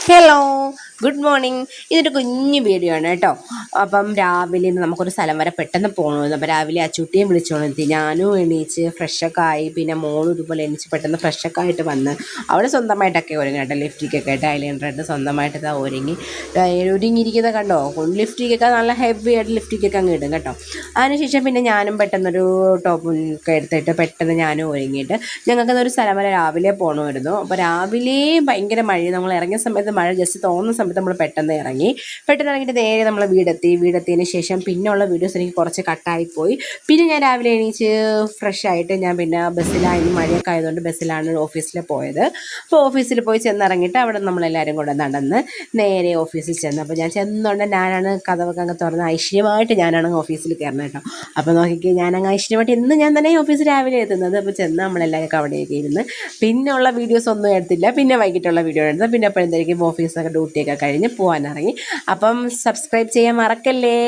Hello, good morning. ഇതൊരു കുഞ്ഞു video ആണ് കേട്ടോ. അപ്പം രാവിലെ നമുക്കൊരു സ്ഥലം വരെ പെട്ടെന്ന് പോകണമെന്ന്. അപ്പോൾ രാവിലെ അച്ചുട്ടിയും വിളിച്ചോണെത്തി. ഞാനും എണീച്ച് ഫ്രഷൊക്കെ ആയി. പിന്നെ മോളും ഇതുപോലെ എണീച്ച് പെട്ടെന്ന് ഫ്രഷൊക്കെ ആയിട്ട് വന്ന് അവൾ സ്വന്തമായിട്ടൊക്കെ ഒരുങ്ങി കേട്ടോ. ലിഫ്റ്റിക്കൊക്കെ ആയിട്ട് ഐലൈനറായിട്ട് സ്വന്തമായിട്ട് ഇതാ ഒരുങ്ങിയിരിക്കുന്നത് കണ്ടോ. ലിഫ്റ്റിക്കൊക്കെ നല്ല ഹെവി ആയിട്ട് ലിഫ്റ്റിക്കൊക്കെ അങ്ങ് ഇടും കേട്ടോ. അതിനുശേഷം പിന്നെ ഞാനും പെട്ടെന്നൊരു ടോപ്പും ഒക്കെ എടുത്തിട്ട് പെട്ടെന്ന് ഞാനും ഒരുങ്ങിയിട്ട് ഞങ്ങൾക്കതൊരു സ്ഥലം വരെ രാവിലെ പോകണമായിരുന്നു. അപ്പോൾ രാവിലെ ഭയങ്കര മഴ. നമ്മൾ ഇറങ്ങിയ സമയത്ത് മഴ ജസ്റ്റ് തോന്നുന്ന സമയത്ത് നമ്മൾ പെട്ടെന്ന് ഇറങ്ങിയിട്ട് നേരെ നമ്മൾ വീടെത്തിയതിന് ശേഷം പിന്നെയുള്ള വീഡിയോസ് എനിക്ക് കുറച്ച് കട്ടായിപ്പോയി. പിന്നെ ഞാൻ രാവിലെ എണീച്ച് ഫ്രഷ് ആയിട്ട് ഞാൻ പിന്നെ ബസ്സിലായിരുന്നു. മഴയൊക്കെ ആയതുകൊണ്ട് ബസ്സിലാണ് ഓഫീസിൽ പോയത്. അപ്പോൾ ഓഫീസിൽ പോയി ചെന്നിറങ്ങിയിട്ട് അവിടെ നമ്മളെല്ലാവരും കൂടെ നടന്ന് നേരെ ഓഫീസിൽ ചെന്ന്. അപ്പോൾ ഞാൻ ചെന്നുകൊണ്ട് ഞാനാണ് കഥവൊക്കെ അങ്ങ് തുറന്ന് ഐശ്വര്യമായിട്ട് ഞാനാണ് ഓഫീസിൽ കയറണം കേട്ടോ. അപ്പോൾ നോക്കിക്കേ, ഞാനങ്ങ് ഐശ്വര്യമായിട്ട് ഇന്ന് ഞാൻ തന്നെ ഓഫീസിൽ രാവിലെ എത്തുന്നത്. അപ്പോൾ ചെന്ന് നമ്മളെല്ലാവരും അവിടെയൊക്കെ ഇരുന്ന് പിന്നെയുള്ള വീഡിയോസ് ഒന്നും എടുത്തില്ല. പിന്നെ വൈകിട്ടുള്ള വീഡിയോ എടുത്തത്. പിന്നെ എപ്പോഴത്തേക്കും ഓഫീസൊക്കെ ഡ്യൂട്ടിയൊക്കെ കഴിഞ്ഞ് പോകാനിറങ്ങി. അപ്പം സബ്സ്ക്രൈബ് ചെയ്യാൻ മറക്കല്ലേ.